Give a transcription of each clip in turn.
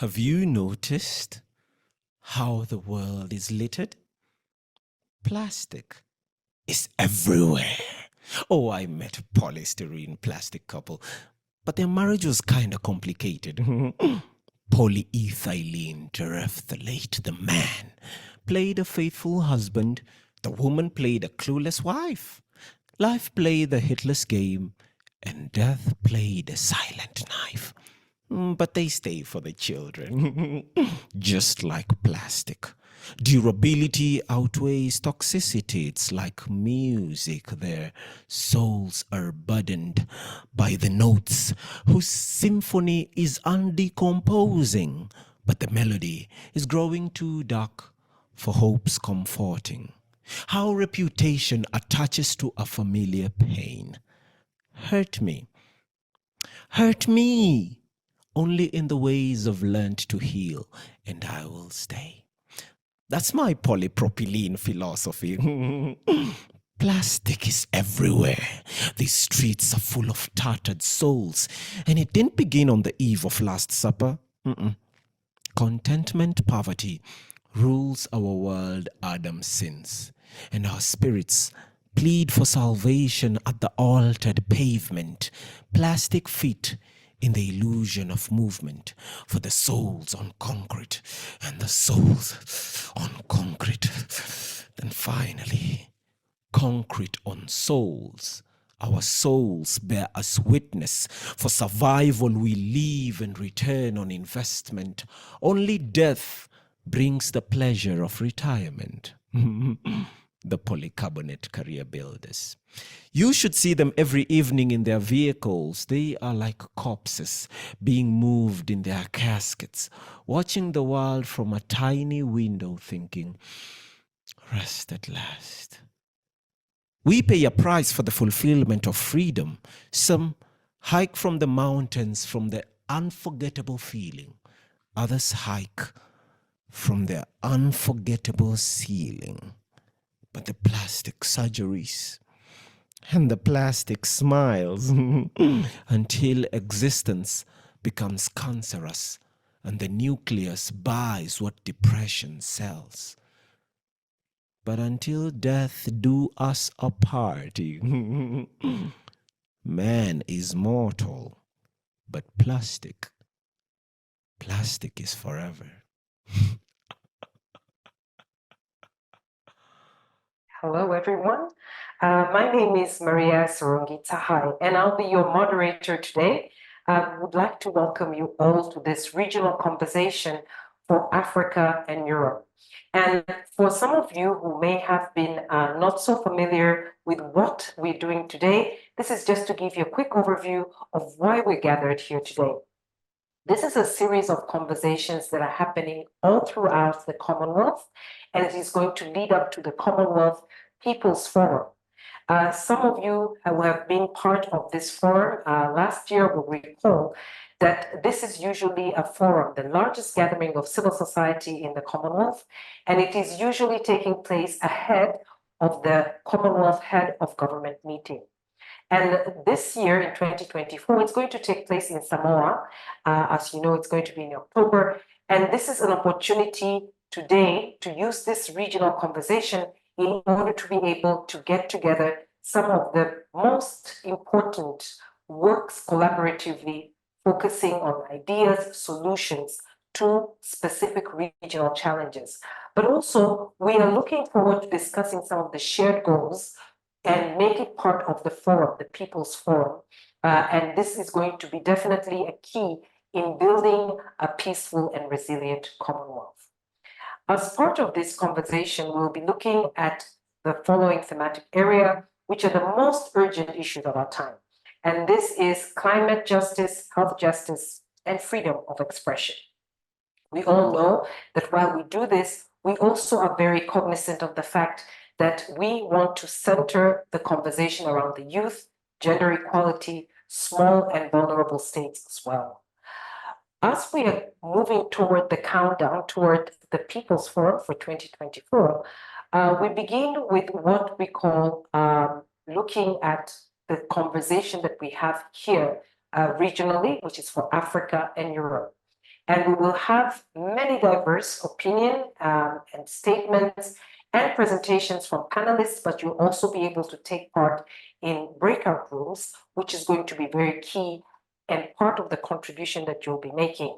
Have you noticed how the world is littered? Plastic is everywhere. Oh, I met a polystyrene plastic couple, but their marriage was kind of complicated. Polyethylene terephthalate, the man, played a faithful husband. The woman played a clueless wife. Life played the hitless game, and death played a silent knife. But they stay for the children, just like plastic. Durability outweighs toxicity. It's like music. Their souls are burdened by the notes, whose symphony is undecomposing, but the melody is growing too dark for hope's comforting. How reputation attaches to a familiar pain. Hurt me. Hurt me. Only in the ways of learned to heal, and I will stay. That's my polypropylene philosophy. Plastic is everywhere. These streets are full of tattered souls, and it didn't begin on the eve of Last Supper. Contentment poverty rules our world Adam's sins, and our spirits plead for salvation at the altered pavement. Plastic feet in the illusion of movement, for the souls on concrete and the souls on concrete. Then finally, concrete on souls. Our souls bear us witness. For survival we live and return on investment. Only death brings the pleasure of retirement. The polycarbonate career builders. You should see them every evening in their vehicles. They are like corpses being moved in their caskets, watching the world from a tiny window thinking, rest at last. We pay a price for the fulfillment of freedom. Some hike from the mountains from the unforgettable feeling. Others hike from their unforgettable ceiling. But the plastic surgeries and the plastic smiles until existence becomes cancerous and the nucleus buys what depression sells. But until death do us apart, man is mortal, but plastic is forever. Hello, everyone. My name is Maria Sarungi-Tsehai, and I'll be your moderator today. I would like to welcome you all to this regional conversation for Africa and Europe. And for some of you who may have been not so familiar with what we're doing today, this is just to give you a quick overview of why we're gathered here today. This is a series of conversations that are happening all throughout the Commonwealth, and it is going to lead up to the Commonwealth People's Forum. Some of you who have been part of this forum last year will recall that this is usually a forum, the largest gathering of civil society in the Commonwealth, and it is usually taking place ahead of the Commonwealth Head of Government meeting. And this year in 2024, it's going to take place in Samoa. As you know, it's going to be in October. And this is an opportunity today to use this regional conversation in order to be able to get together some of the most important works collaboratively, focusing on ideas, solutions to specific regional challenges. But also, we are looking forward to discussing some of the shared goals and make it part of the forum, the People's Forum. And this is going to be definitely a key in building a peaceful and resilient Commonwealth. As part of this conversation, we'll be looking at the following thematic area, which are the most urgent issues of our time. And this is climate justice, health justice, and freedom of expression. We all know that while we do this, we also are very cognizant of the fact that we want to center the conversation around the youth, gender equality, small and vulnerable states as well. As we are moving toward the countdown toward the People's Forum for 2024, we begin with what we call looking at the conversation that we have here regionally, which is for Africa and Europe. And we will have many diverse opinion and statements and presentations from panelists, but you'll also be able to take part in breakout rooms, which is going to be very key and part of the contribution that you'll be making.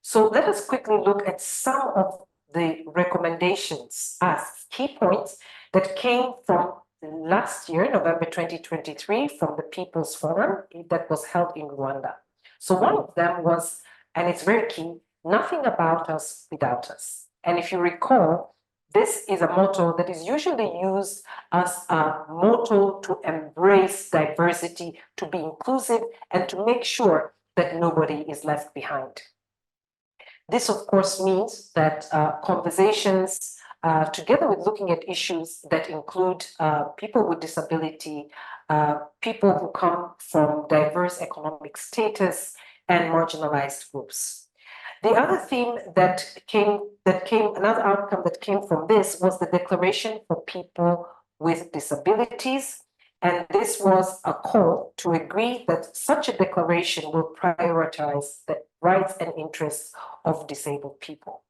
So let us quickly look at some of the recommendations as key points that came from last year, November 2023, from the People's Forum that was held in Rwanda. So one of them was, and it's very key, nothing about us without us. And if you recall, this is a motto that is usually used as a motto to embrace diversity, to be inclusive, and to make sure that nobody is left behind. This, of course, means that conversations, together with looking at issues that include people with disability, people who come from diverse economic status, and marginalized groups. The other theme another outcome that came from this was the Declaration for People with Disabilities. And this was a call to agree that such a declaration will prioritize the rights and interests of disabled people.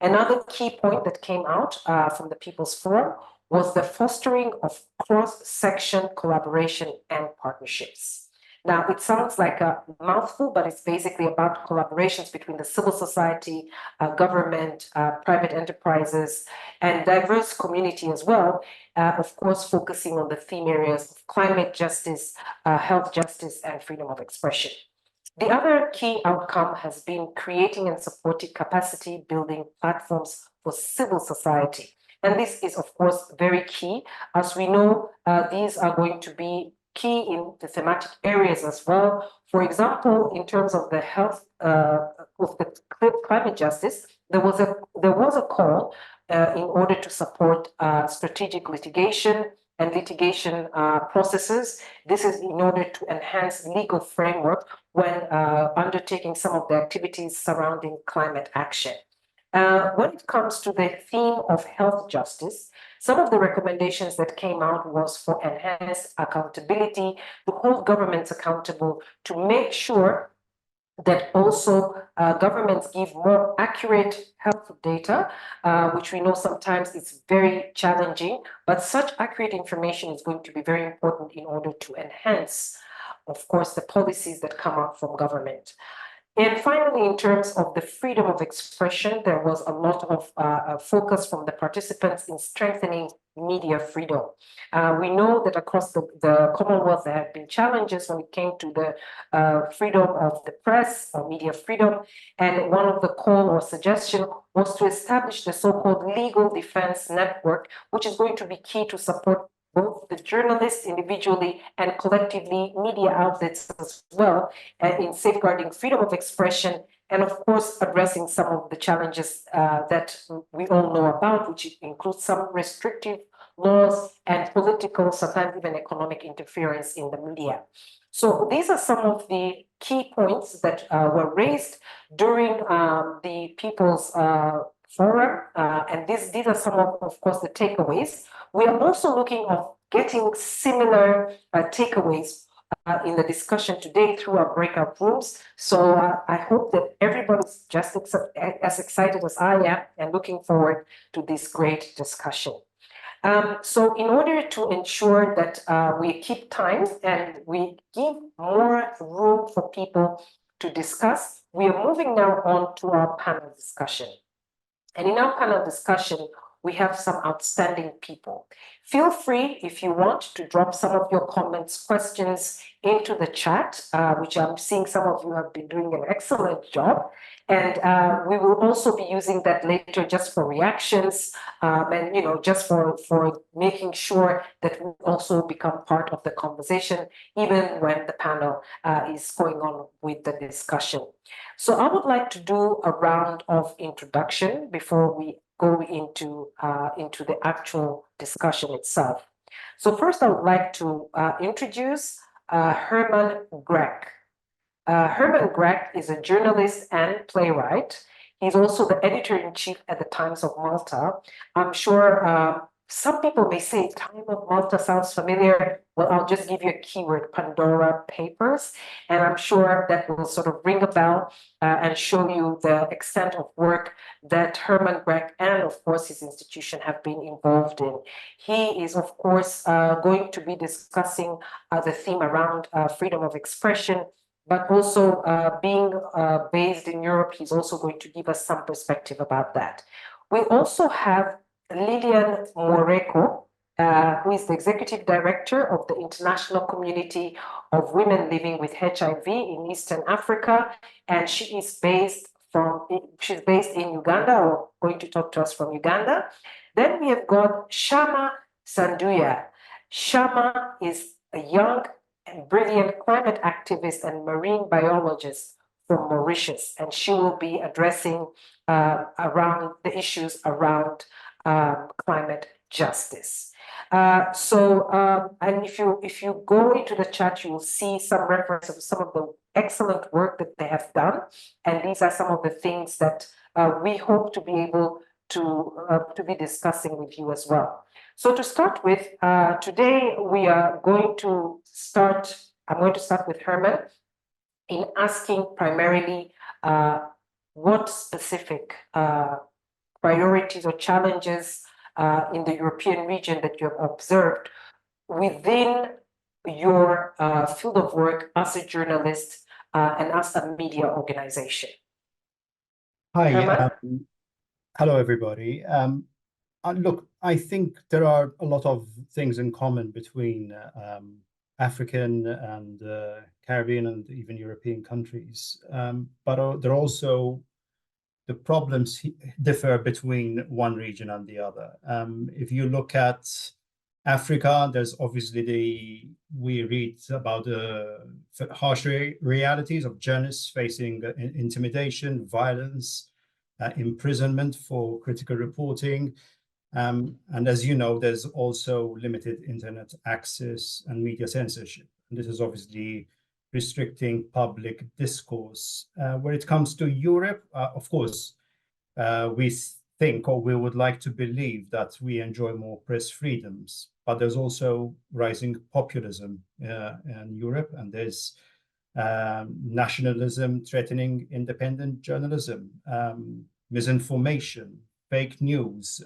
Another key point that came out from the People's Forum was the fostering of cross-section collaboration and partnerships. Now, it sounds like a mouthful, but it's basically about collaborations between the civil society, government, private enterprises, and diverse community as well, of course, focusing on the theme areas of climate justice, health justice, and freedom of expression. The other key outcome has been creating and supporting capacity building platforms for civil society. And this is, of course, very key. As we know, these are going to be key in the thematic areas as well. For example, in terms of the health of the climate justice, there was a call in order to support strategic litigation and litigation processes. This is in order to enhance legal framework when undertaking some of the activities surrounding climate action. When it comes to the theme of health justice, some of the recommendations that came out was for enhanced accountability, to hold governments accountable, to make sure that also governments give more accurate health data, which we know sometimes it's very challenging, but such accurate information is going to be very important in order to enhance, of course, the policies that come out from government. And finally, in terms of the freedom of expression, there was a lot of focus from the participants in strengthening media freedom. We know that across the Commonwealth, there have been challenges when it came to the freedom of the press or media freedom. And one of the call or suggestion was to establish the so-called legal defense network, which is going to be key to support both the journalists individually and collectively, media outlets as well, in safeguarding freedom of expression, and of course, addressing some of the challenges that we all know about, which includes some restrictive laws and political, sometimes even economic interference in the media. So these are some of the key points that were raised during the People's Forum, and these are some of course, the takeaways. We are also looking at getting similar takeaways in the discussion today through our breakout rooms. So I hope that everybody's just as excited as I am and looking forward to this great discussion. So in order to ensure that we keep time and we give more room for people to discuss, we are moving now on to our panel discussion. And in our panel discussion, we have some outstanding people. Feel free, if you want, to drop some of your comments, questions into the chat, which I'm seeing some of you have been doing an excellent job. And we will also be using that later just for reactions and, just for making sure that we also become part of the conversation, even when the panel is going on with the discussion. So I would like to do a round of introduction before we go into the actual discussion itself. So first, I would like to introduce Herman Grech. Herman Grech is a journalist and playwright. He's also the editor-in-chief at the Times of Malta. I'm sure some people may say Time of Malta sounds familiar. Well, I'll just give you a keyword, Pandora Papers, and I'm sure that will sort of ring a bell and show you the extent of work that Herman Grech and, of course, his institution have been involved in. He is, of course, going to be discussing the theme around freedom of expression, but also being based in Europe, he's also going to give us some perspective about that. We also have Lillian Mworeko, who is the Executive Director of the International Community of Women Living with HIV in Eastern Africa, and she's based in Uganda, or going to talk to us from Uganda. Then we have got Shaama Sandooyea. Shaama is a young and brilliant climate activist and marine biologist from Mauritius, and she will be addressing around the issues around climate justice. And if you go into the chat, you will see some reference of some of the excellent work that they have done, and these are some of the things that we hope to be able to be discussing with you as well. So to start with, today we are going to start. I'm going to start with Herman in asking primarily what specific priorities or challenges in the European region that you have observed within your field of work as a journalist and as a media organization. Hi, hello everybody. Look, I think there are a lot of things in common between African and Caribbean and even European countries, but there are also the problems differ between one region and the other. If you look at Africa, there's obviously we read about the harsh realities of journalists facing intimidation, violence, imprisonment for critical reporting. And as you know, there's also limited internet access and media censorship. And this is obviously restricting public discourse. Where it comes to Europe, of course, we think, or we would like to believe, that we enjoy more press freedoms, but there's also rising populism in Europe, and there's nationalism threatening independent journalism, misinformation, fake news.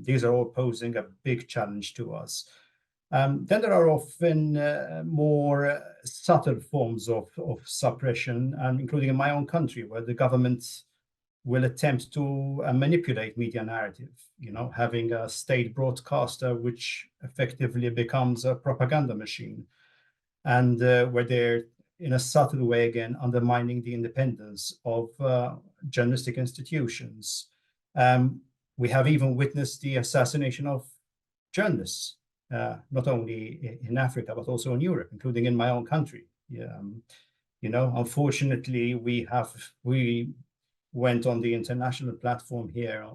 These are all posing a big challenge to us. Then there are often more subtle forms of suppression, including in my own country, where the government will attempt to manipulate media narrative, having a state broadcaster which effectively becomes a propaganda machine, and where they're, in a subtle way, again, undermining the independence of journalistic institutions. We have even witnessed the assassination of journalists, not only in Africa, but also in Europe, including in my own country. Unfortunately, we went on the international platform here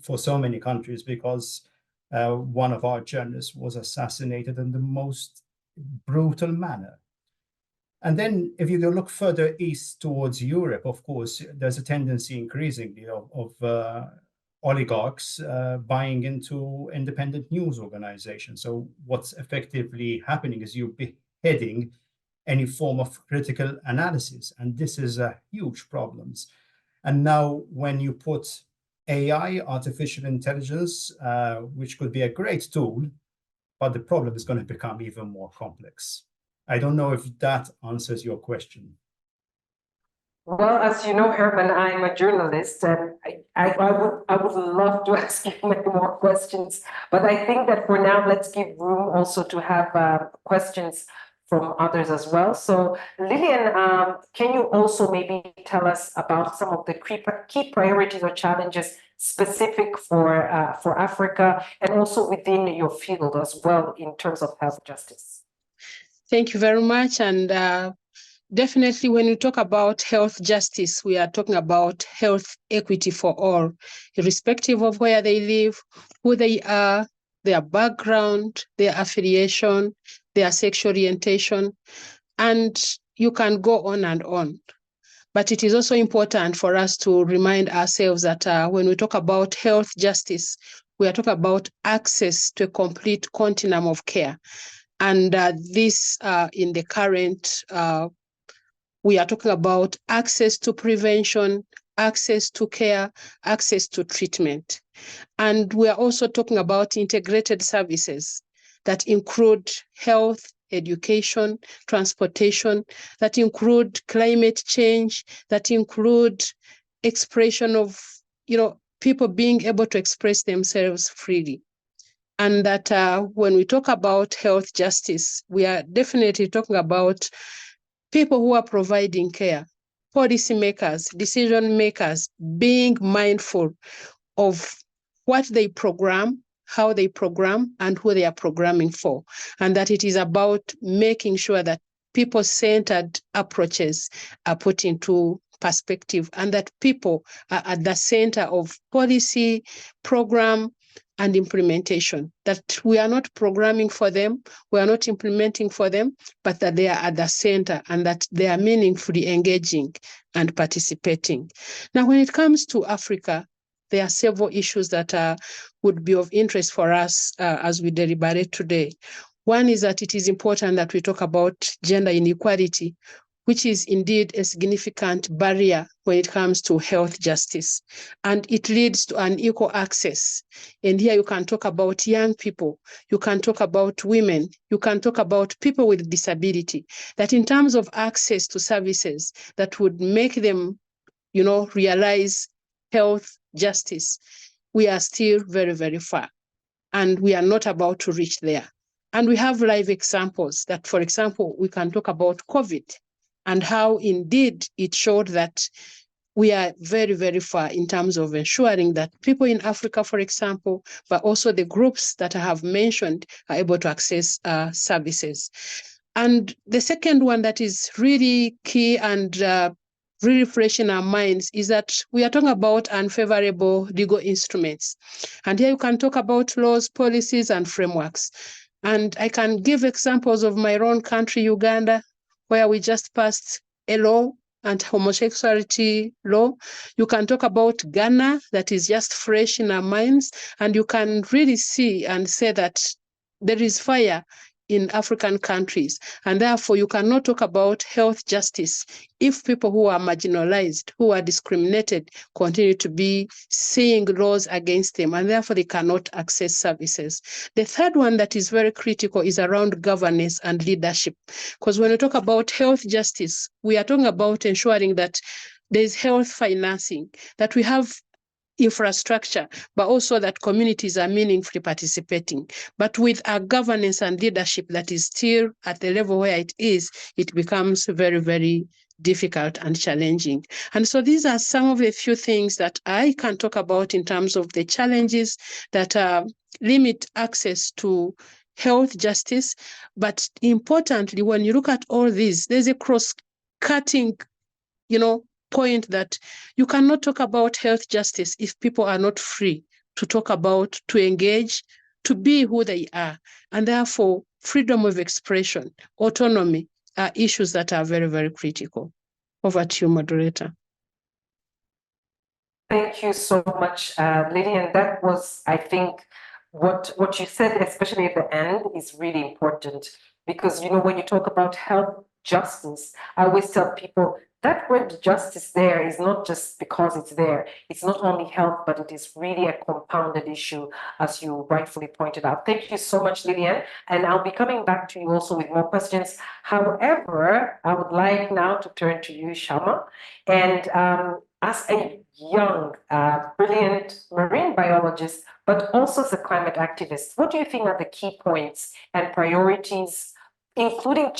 for so many countries because one of our journalists was assassinated in the most brutal manner. And then if you go look further east towards Europe, of course, there's a tendency increasingly of oligarchs buying into independent news organizations. So what's effectively happening is you're beheading any form of critical analysis. And this is a huge problem. And now when you put AI, artificial intelligence, which could be a great tool, but the problem is going to become even more complex. I don't know if that answers your question. Well, as you know, Herman, I'm a journalist, and I would love to ask you many more questions, but I think that for now, let's give room also to have questions from others as well. So, Lillian, can you also maybe tell us about some of the key priorities or challenges specific for Africa and also within your field as well in terms of health justice? Thank you very much. And definitely, when we talk about health justice, we are talking about health equity for all, irrespective of where they live, who they are, their background, their affiliation, their sexual orientation, and you can go on and on. But it is also important for us to remind ourselves that when we talk about health justice, we are talking about access to a complete continuum of care. And this in the current, we are talking about access to prevention, access to care, access to treatment. And we are also talking about integrated services that include health, education, transportation, that include climate change, that include expression of, people being able to express themselves freely. And that when we talk about health justice, we are definitely talking about people who are providing care, policymakers, decision makers, being mindful of what they program, how they program, and who they are programming for. And that it is about making sure that people-centered approaches are put into perspective and that people are at the center of policy, program, and implementation, that we are not programming for them, we are not implementing for them, but that they are at the center and that they are meaningfully engaging and participating. Now, when it comes to Africa, there are several issues that would be of interest for us as we deliberate today. One is that it is important that we talk about gender inequality, which is indeed a significant barrier when it comes to health justice. And it leads to unequal access. And here you can talk about young people, you can talk about women, you can talk about people with disability, that in terms of access to services that would make them, realize health justice, we are still very, very far. And we are not about to reach there. And we have live examples that, for example, we can talk about COVID and how indeed it showed that we are very, very far in terms of ensuring that people in Africa, for example, but also the groups that I have mentioned are able to access services. And the second one that is really key and really fresh in our minds is that we are talking about unfavorable legal instruments. And here you can talk about laws, policies, and frameworks. And I can give examples of my own country, Uganda, where we just passed a law, anti-homosexuality law. You can talk about Ghana, that is just fresh in our minds, and you can really see and say that there is fire in African countries, and therefore you cannot talk about health justice if people who are marginalized, who are discriminated, continue to be seeing laws against them, and therefore they cannot access services. The third one that is very critical is around governance and leadership, because when we talk about health justice, we are talking about ensuring that there's health financing, that we have infrastructure, but also that communities are meaningfully participating. But with a governance and leadership that is still at the level where it is, it becomes very, very difficult and challenging. And so these are some of the few things that I can talk about in terms of the challenges that limit access to health justice. But importantly, when you look at all these, there's a cross-cutting, point that you cannot talk about health justice if people are not free to talk about, to engage, to be who they are. And therefore, freedom of expression, autonomy are issues that are very, very critical. Over to you, moderator. Thank you so much, Lillian. That was, I think, what you said, especially at the end, is really important. Because, when you talk about health justice, I always tell people that word justice there is not just because it's there. It's not only health, but it is really a compounded issue, as you rightfully pointed out. Thank you so much, Lillian. And I'll be coming back to you also with more questions. However, I would like now to turn to you, Shaama. And as a young, brilliant marine biologist, but also as a climate activist, what do you think are the key points and priorities, including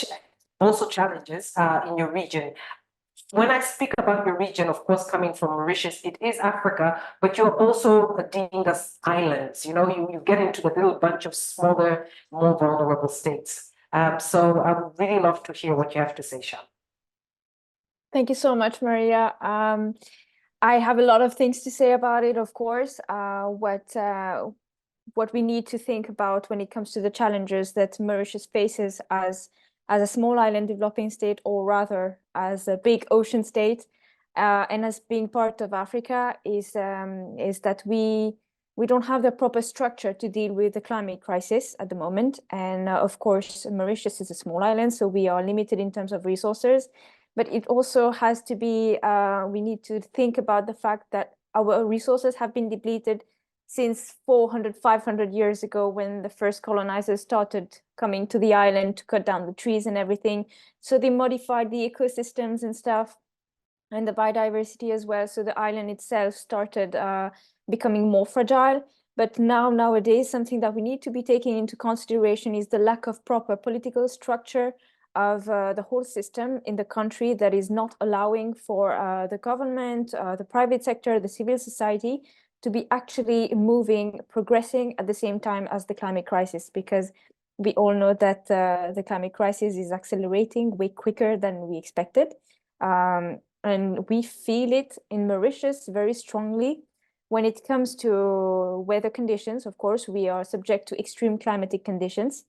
also challenges in your region? When I speak about your region, of course, coming from Mauritius, it is Africa, but you're also deemed as islands. You get into the little bunch of smaller, more vulnerable states. So I would really love to hear what you have to say, Shaama. Thank you so much, Maria. I have a lot of things to say about it, of course. What we need to think about when it comes to the challenges that Mauritius faces as a small island developing state, or rather as a big ocean state, and as being part of Africa, is that we we don't have the proper structure to deal with the climate crisis at the moment. And of course, Mauritius is a small island, so we are limited in terms of resources. But it also has to be, we need to think about the fact that our resources have been depleted since 400, 500 years ago, when the first colonizers started coming to the island to cut down the trees and everything. So they modified the ecosystems and stuff, and the biodiversity as well. So the island itself started becoming more fragile. But nowadays, something that we need to be taking into consideration is the lack of proper political structure of the whole system in the country, that is not allowing for the government, the private sector, the civil society to be actually moving, progressing at the same time as the climate crisis, because we all know that the climate crisis is accelerating way quicker than we expected. And we feel it in Mauritius very strongly. When it comes to weather conditions, of course, we are subject to extreme climatic conditions.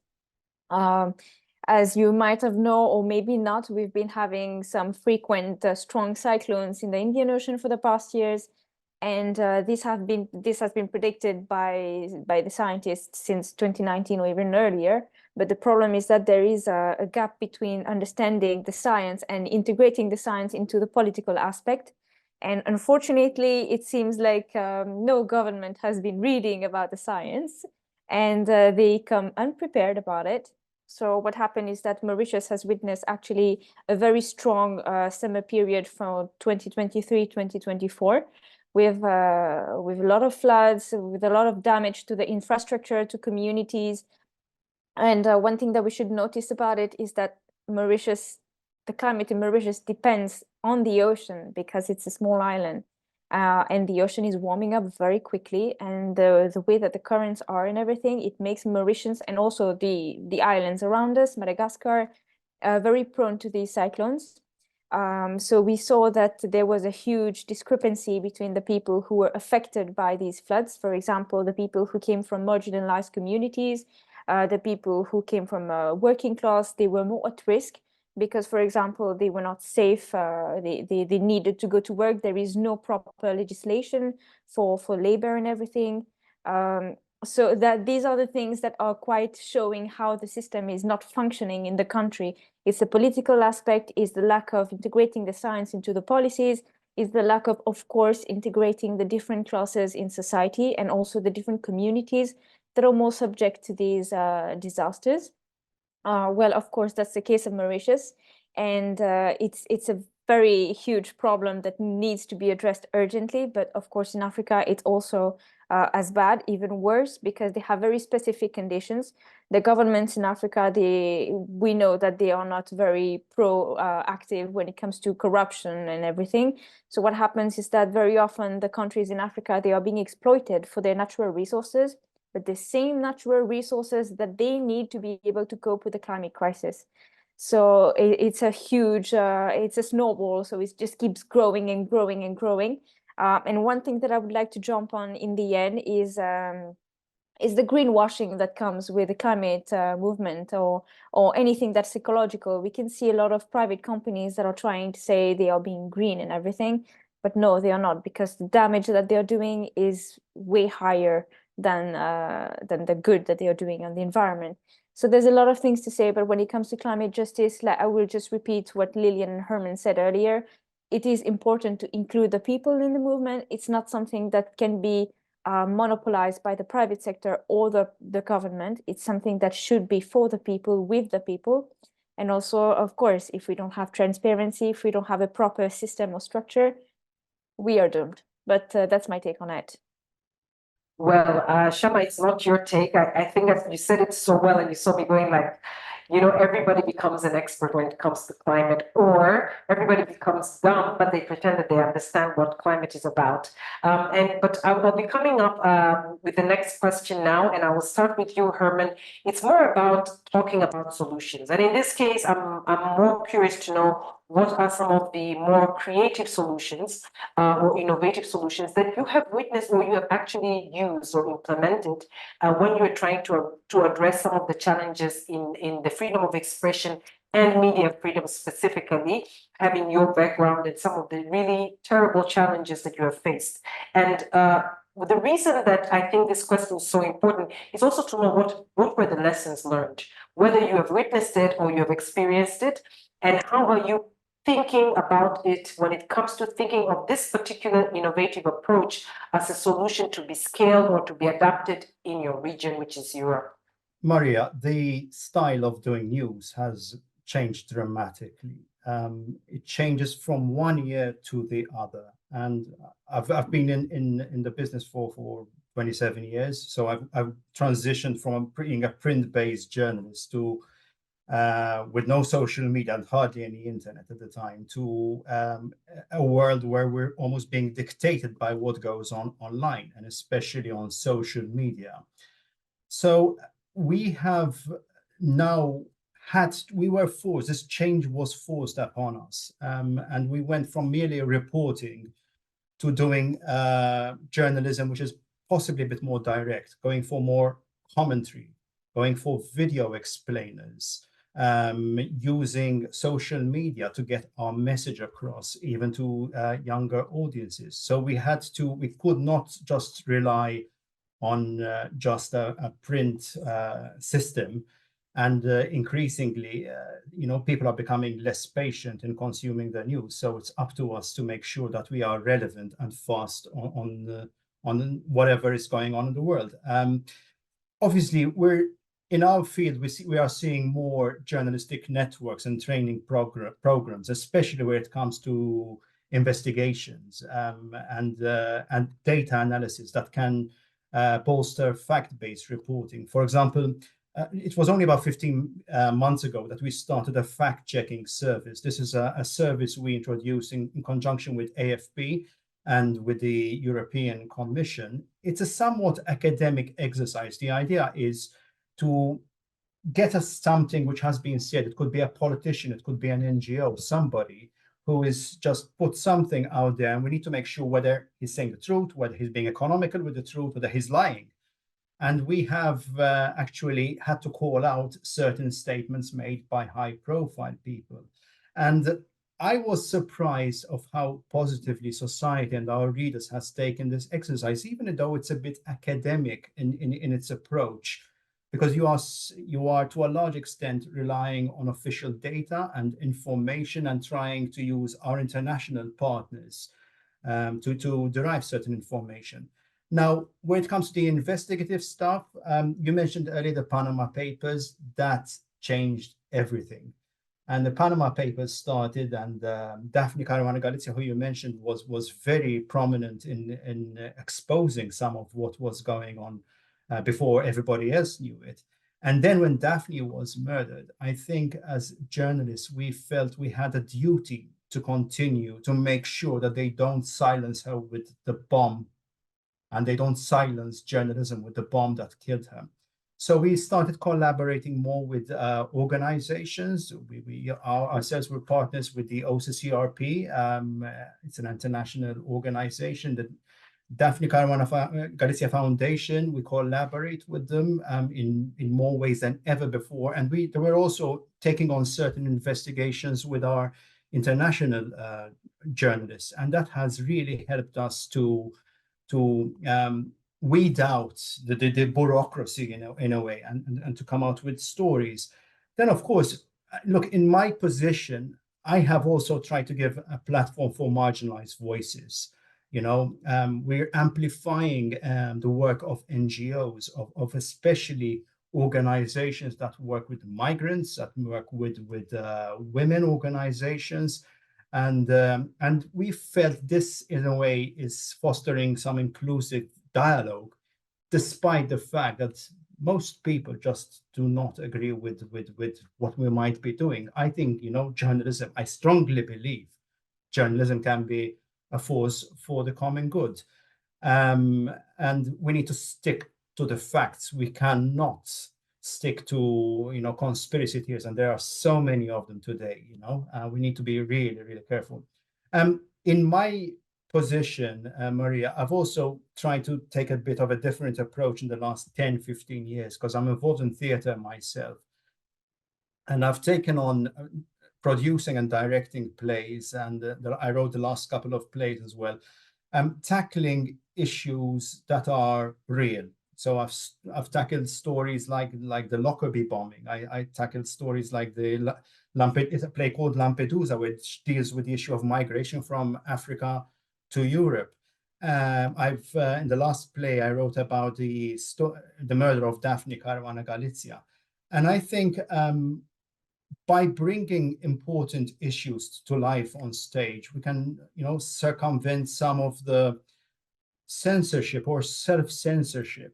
As you might have known, or maybe not, we've been having some frequent strong cyclones in the Indian Ocean for the past years. And this has been predicted by the scientists since 2019 or even earlier. But the problem is that there is a gap between understanding the science and integrating the science into the political aspect. And unfortunately, it seems like no government has been reading about the science, and they come unprepared about it. So what happened is that Mauritius has witnessed actually a very strong summer period from 2023-2024. With a lot of floods, with a lot of damage to the infrastructure, to communities. And one thing that we should notice about it is that Mauritius, the climate in Mauritius depends on the ocean, because it's a small island. And the ocean is warming up very quickly. And the way that the currents are and everything, it makes Mauritius and also the islands around us, Madagascar, very prone to these cyclones. So we saw that there was a huge discrepancy between the people who were affected by these floods. For example, the people who came from marginalized communities, the people who came from working class, they were more at risk because, for example, they were not safe. They needed to go to work. There is no proper legislation for labor and everything. So that these are the things that are quite showing how the system is not functioning in the country. It's the political aspect, is the lack of integrating the science into the policies, is the lack of course, integrating the different classes in society and also the different communities that are more subject to these disasters. Well, of course, that's the case of Mauritius, and it's a very huge problem that needs to be addressed urgently. But of course, in Africa, it's also as bad, even worse, because they have very specific conditions. The governments in Africa, we know that they are not very proactive when it comes to corruption and everything. So what happens is that very often the countries in Africa, they are being exploited for their natural resources, but the same natural resources that they need to be able to cope with the climate crisis. So it's a huge, it's a snowball. So it just keeps growing and growing and growing. And one thing that I would like to jump on in the end is the greenwashing that comes with the climate movement or anything that's ecological. We can see a lot of private companies that are trying to say they are being green and everything, but no, they are not, because the damage that they are doing is way higher than the good that they are doing on the environment. So there's a lot of things to say, but when it comes to climate justice, like I will just repeat what Lillian and Herman said earlier. It is important to include the people in the movement. It's not something that can be monopolized by the private sector or the government. It's something that should be for the people, with the people. And also, of course, if we don't have transparency, if we don't have a proper system or structure, we are doomed. But that's my take on it. Well, Shaama, it's not your take. I think that you said it so well, and you saw me going like, everybody becomes an expert when it comes to climate, or everybody becomes dumb, but they pretend that they understand what climate is about. But I will be coming up with the next question now, and I will start with you, Herman. It's more about talking about solutions. And in this case, I'm more curious to know what are some of the more creative solutions or innovative solutions that you have witnessed or you have actually used or implemented when you're trying to address some of the challenges in the freedom of expression and media freedom specifically, having your background and some of the really terrible challenges that you have faced. And the reason that I think this question is so important is also to know what were the lessons learned, whether you have witnessed it or you have experienced it, and how are you thinking about it when it comes to thinking of this particular innovative approach as a solution to be scaled or to be adapted in your region, which is Europe. Maria, the style of doing news has changed dramatically. It changes from one year to the other. And I've been in the business for 27 years. So I've transitioned from being a print-based journalist to with no social media and hardly any internet at the time, to a world where we're almost being dictated by what goes on online, and especially on social media. So we have now we were forced, this change was forced upon us. And we went from merely reporting to doing journalism, which is possibly a bit more direct, going for more commentary, going for video explainers, using social media to get our message across, even to younger audiences. So we could not just rely on just a print system. And increasingly, people are becoming less patient in consuming the news. So it's up to us to make sure that we are relevant and fast on whatever is going on in the world. Obviously, in our field, we are seeing more journalistic networks and training programs, especially where it comes to investigations and data analysis that can bolster fact-based reporting. For example, it was only about 15 months ago that we started a fact-checking service. This is a service we introduced in conjunction with AFP and with the European Commission. It's a somewhat academic exercise. The idea is to get us something which has been said. It could be a politician, it could be an NGO, somebody who is just put something out there, and we need to make sure whether he's saying the truth, whether he's being economical with the truth, whether he's lying. And we have actually had to call out certain statements made by high-profile people. And I was surprised of how positively society and our readers has taken this exercise, even though it's a bit academic in its approach, because you are to a large extent relying on official data and information and trying to use our international partners to derive certain information. Now, when it comes to the investigative stuff, you mentioned earlier the Panama Papers. That changed everything. And the Panama Papers started, and Daphne Caruana Galizia, who you mentioned, was very prominent in exposing some of what was going on before everybody else knew it. And then when Daphne was murdered, I think as journalists, we felt we had a duty to continue to make sure that they don't silence her with the bomb, and they don't silence journalism with the bomb that killed her. So we started collaborating more with organizations. We ourselves were partners with the OCCRP. It's an international organization, that Daphne Caruana Galizia Foundation. We collaborate with them in more ways than ever before. And they were also taking on certain investigations with our international journalists. And that has really helped us to weed out the bureaucracy in a way, and to come out with stories. Then, of course, look, in my position, I have also tried to give a platform for marginalized voices. We're amplifying the work of NGOs, of especially organizations that work with migrants, that work with women organizations. And we felt this, in a way, is fostering some inclusive dialogue, despite the fact that most people just do not agree with what we might be doing. I think, journalism, I strongly believe journalism can be a force for the common good. And we need to stick to the facts. We cannot stick to conspiracy theories, and there are so many of them today. We need to be really, really careful. In my position, Maria, I've also tried to take a bit of a different approach in the last 10-15 years, because I'm involved in theater myself, and I've taken on producing and directing plays, and I wrote the last couple of plays as well. tackling issues that are real. So I've tackled stories like the Lockerbie bombing. I tackled stories like it's a play called Lampedusa, which deals with the issue of migration from Africa to Europe. In the last play I wrote about the murder of Daphne Caruana Galizia, and I think by bringing important issues to life on stage, we can, circumvent some of the censorship or self-censorship,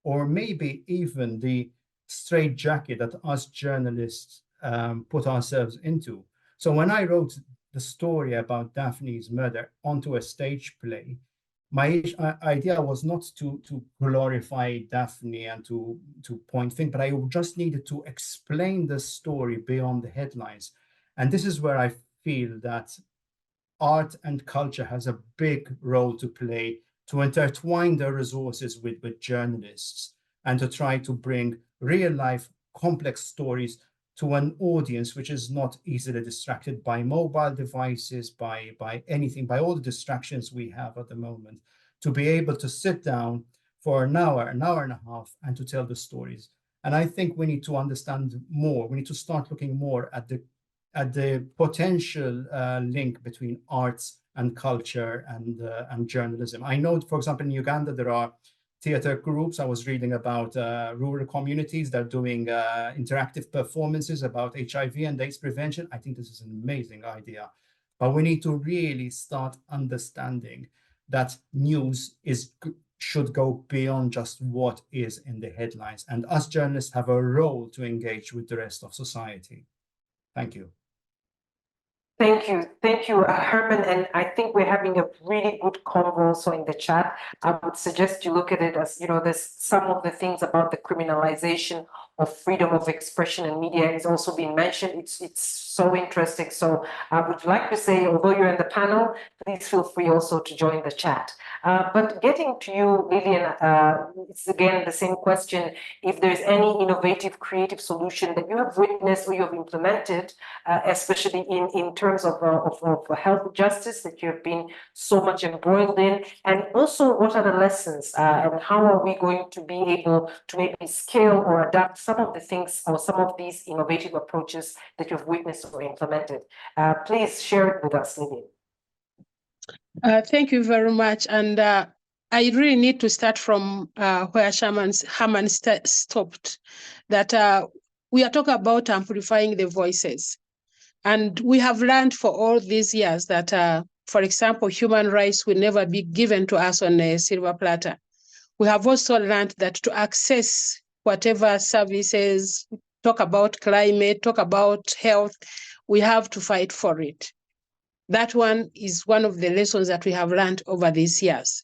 or maybe even the straitjacket that us journalists put ourselves into. So when I wrote the story about Daphne's murder onto a stage play, my idea was not to glorify Daphne and to point things, but I just needed to explain the story beyond the headlines. And this is where I feel that art and culture has a big role to play, to intertwine their resources with journalists and to try to bring real life complex stories to an audience which is not easily distracted by mobile devices, by anything, by all the distractions we have at the moment, to be able to sit down for an hour and a half and to tell the stories. And I think we need to understand more. We need to start looking more at the potential link between arts and culture and journalism. I know, for example, in Uganda, there are theater groups. I was reading about rural communities that are doing interactive performances about HIV and AIDS prevention. I think this is an amazing idea. But we need to really start understanding that news should go beyond just what is in the headlines. And us journalists have a role to engage with the rest of society. Thank you. Thank you, Herman. And I think we're having a really good convo also in the chat. I would suggest you look at it as, there's some of the things about the criminalization of freedom of expression and media is also being mentioned. It's so interesting. So I would like to say, although you're in the panel, please feel free also to join the chat. But getting to you, Lillian, it's again the same question. If there's any innovative, creative solution that you have witnessed or you have implemented, especially in terms of health justice that you have been so much embroiled in, and also what are the lessons and how are we going to be able to maybe scale or adapt some of the things or some of these innovative approaches that you've witnessed or implemented? Please share it with us, Lillian. Thank you very much. And I really need to start from where Herman stopped, that we are talking about amplifying the voices. And we have learned for all these years that, for example, human rights will never be given to us on a silver platter. We have also learned that to access whatever services, talk about climate, talk about health, we have to fight for it. That one is one of the lessons that we have learned over these years.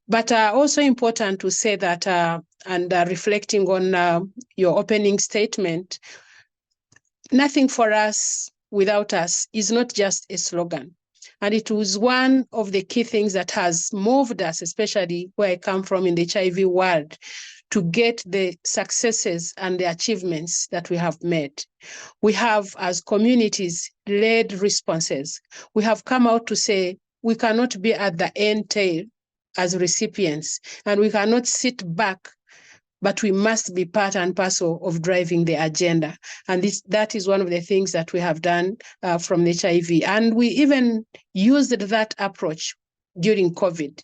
But also important to say that, and reflecting on your opening statement, nothing for us without us is not just a slogan. And it was one of the key things that has moved us, especially where I come from in the HIV world, to get the successes and the achievements that we have made. We have, as communities, led responses. We have come out to say we cannot be at the end tail as recipients, and we cannot sit back, but we must be part and parcel of driving the agenda. And that is one of the things that we have done from the HIV. And we even used that approach during COVID.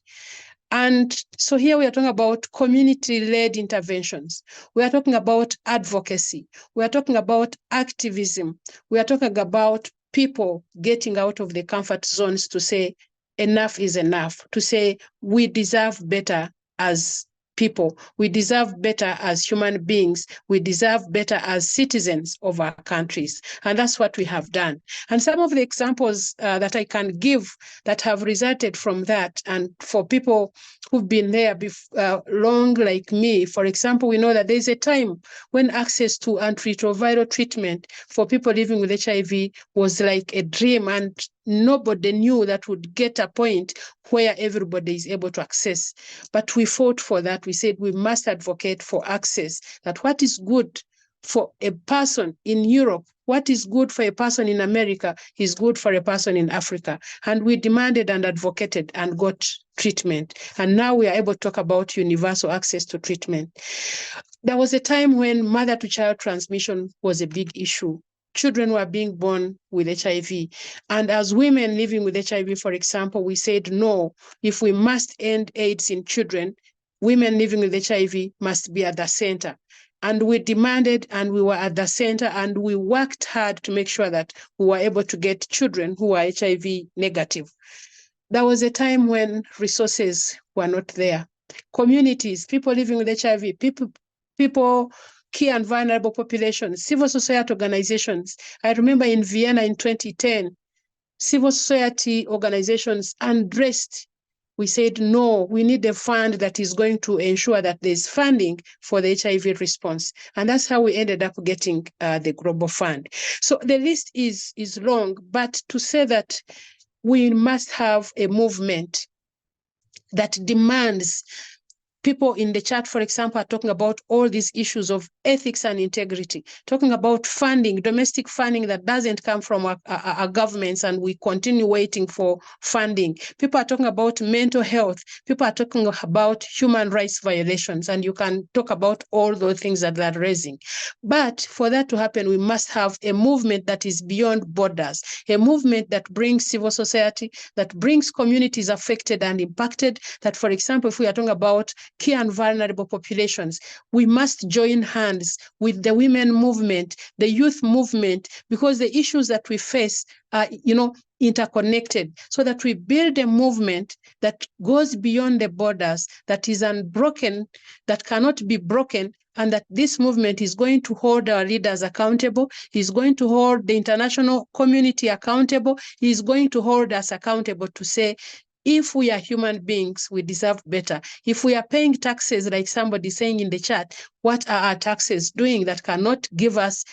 And so here we are talking about community-led interventions. We are talking about advocacy. We are talking about activism. We are talking about people getting out of the comfort zones to say enough is enough, to say we deserve better as people. We deserve better as human beings. We deserve better as citizens of our countries. And that's what we have done. And some of the examples that I can give that have resulted from that, and for people who've been there long like me, for example, we know that there's a time when access to antiretroviral treatment for people living with HIV was like a dream, and nobody knew that would get a point where everybody is able to access. But we fought for that. We said we must advocate for access, that what is good for a person in Europe what is good for a person in America is good for a person in Africa. And we demanded and advocated and got treatment. And now we are able to talk about universal access to treatment. There was a time when mother-to-child transmission was a big issue. Children were being born with HIV. And as women living with HIV, for example, we said, no, if we must end AIDS in children, women living with HIV must be at the center. And we demanded, and we were at the center, and we worked hard to make sure that we were able to get children who are HIV negative. There was a time when resources were not there. Communities, people living with HIV, people, key and vulnerable populations, civil society organizations. I remember in Vienna in 2010, civil society organizations undressed. We said, no, we need a fund that is going to ensure that there's funding for the HIV response. And that's how we ended up getting the Global Fund. So the list is long, but to say that we must have a movement that demands. People in the chat, for example, are talking about all these issues of ethics and integrity, talking about funding, domestic funding that doesn't come from our governments, and we continue waiting for funding. People are talking about mental health. People are talking about human rights violations, and you can talk about all those things that they're raising. But for that to happen, we must have a movement that is beyond borders, a movement that brings civil society, that brings communities affected and impacted, that, for example, if we are talking about key and vulnerable populations, we must join hands with the women movement, the youth movement, because the issues that we face are, interconnected, so that we build a movement that goes beyond the borders, that is unbroken, that cannot be broken, and that this movement is going to hold our leaders accountable, is going to hold the international community accountable, is going to hold us accountable to say, if we are human beings, we deserve better. If we are paying taxes, like somebody saying in the chat, what are our taxes doing that cannot give us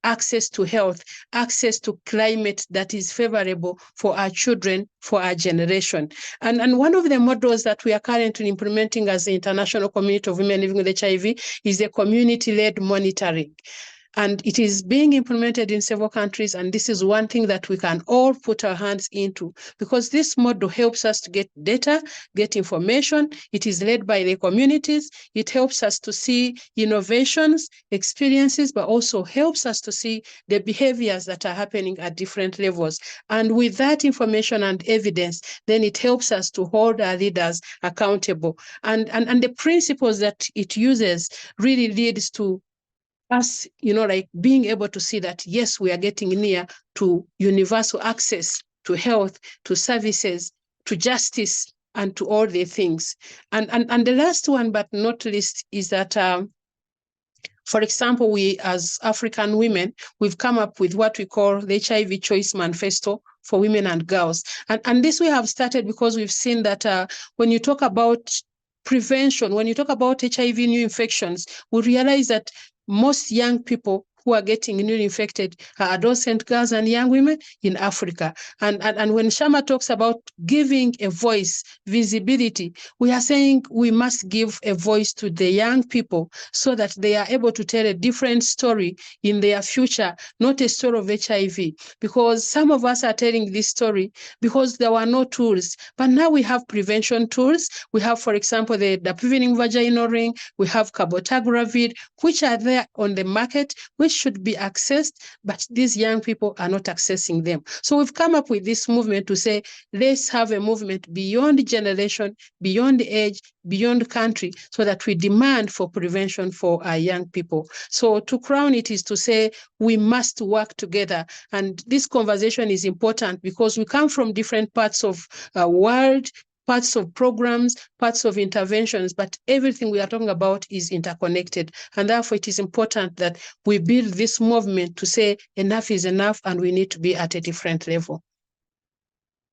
access to health, access to climate that is favorable for our children, for our generation? And one of the models that we are currently implementing as the International Community of Women Living with HIV is the community-led monitoring. And it is being implemented in several countries. And this is one thing that we can all put our hands into, because this model helps us to get data, get information. It is led by the communities. It helps us to see innovations, experiences, but also helps us to see the behaviors that are happening at different levels. And with that information and evidence, then it helps us to hold our leaders accountable. And the principles that it uses really leads to us, like being able to see that, yes, we are getting near to universal access to health, to services, to justice, and to all the things. And the last one, but not least, is that, for example, we as African women, we've come up with what we call the HIV Choice Manifesto for women and girls. And this we have started because we've seen that when you talk about prevention, when you talk about HIV new infections, we realize that most young people who are getting newly infected are adolescent girls and young women in Africa. And when Shaama talks about giving a voice, visibility, we are saying we must give a voice to the young people so that they are able to tell a different story in their future, not a story of HIV. Because some of us are telling this story because there were no tools. But now we have prevention tools. We have, for example, the dapivirine vaginal ring. We have cabotegravir, which are there on the market, which should be accessed, but these young people are not accessing them. So we've come up with this movement to say, let's have a movement beyond generation, beyond age, beyond country, so that we demand for prevention for our young people. So to crown it is to say, we must work together. And this conversation is important because we come from different parts of the world, parts of programs, parts of interventions, but everything we are talking about is interconnected. And therefore, it is important that we build this movement to say enough is enough and we need to be at a different level.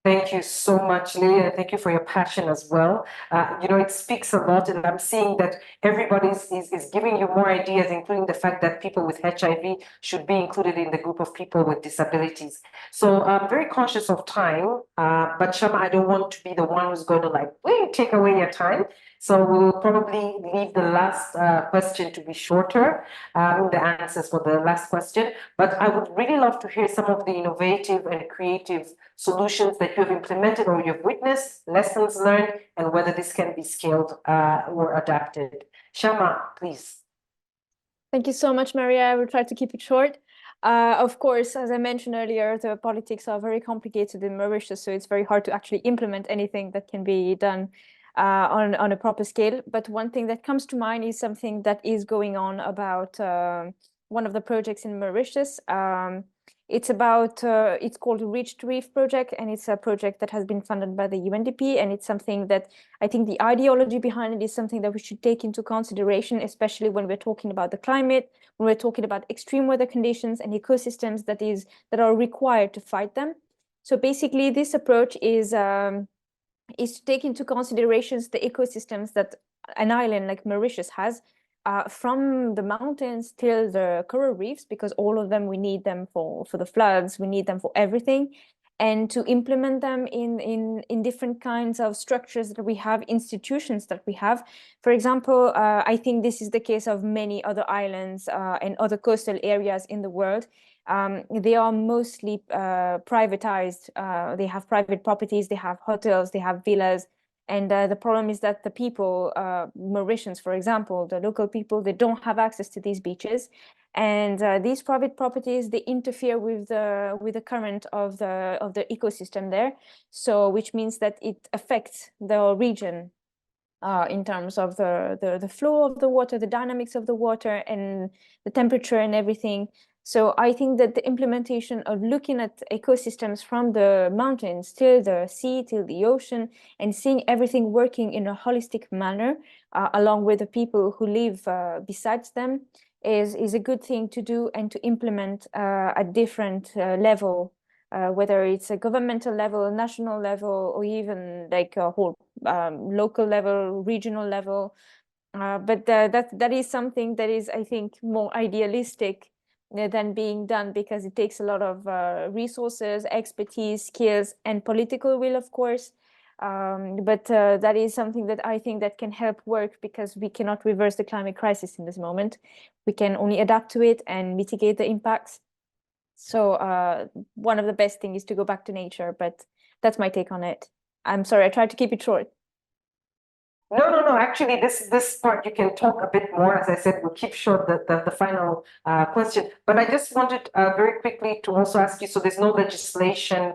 Thank you so much, Lillian. Thank you for your passion as well. It speaks a lot, and I'm seeing that everybody is giving you more ideas, including the fact that people with HIV should be included in the group of people with disabilities. So I'm very conscious of time, but Shaama, I don't want to be the one who's going to take away your time. So we'll probably leave the last question to be shorter, the answers for the last question. But I would really love to hear some of the innovative and creative solutions that you have implemented or you've witnessed, lessons learned, and whether this can be scaled or adapted. Shaama, please. Thank you so much, Maria. I will try to keep it short. Of course, as I mentioned earlier, the politics are very complicated in Mauritius, so it's very hard to actually implement anything that can be done on a proper scale. But one thing that comes to mind is something that is going on about one of the projects in Mauritius. It's called the Reached Reef project, and it's a project that has been funded by the UNDP, and it's something that I think the ideology behind it is something that we should take into consideration, especially when we're talking about the climate, when we're talking about extreme weather conditions and ecosystems that are required to fight them. So basically, this approach is to take into considerations the ecosystems that an island like Mauritius has, from the mountains till the coral reefs, because all of them, we need them for the floods, we need them for everything, and to implement them in different kinds of structures that we have, institutions that we have. For example, I think this is the case of many other islands and other coastal areas in the world. They are mostly privatized. They have private properties, they have hotels, they have villas. And the problem is that the people, Mauritians, for example, the local people, they don't have access to these beaches. And these private properties, they interfere with the current of the ecosystem there. So which means that it affects the region in terms of the flow of the water, the dynamics of the water, and the temperature and everything. So I think that the implementation of looking at ecosystems from the mountains till the sea, till the ocean, and seeing everything working in a holistic manner, along with the people who live besides them, is a good thing to do and to implement at different level, whether it's a governmental level, a national level, or even like a whole local level, regional level. But that is something that is, I think, more idealistic than being done, because it takes a lot of resources, expertise, skills, and political will, of course. But that is something that I think that can help work, because we cannot reverse the climate crisis in this moment. We can only adapt to it and mitigate the impacts. So one of the best things is to go back to nature, but that's my take on it. I'm sorry, I tried to keep it short. No. Actually, this part you can talk a bit more. As I said, we'll keep short the final question. But I just wanted very quickly to also ask you. So there's no legislation.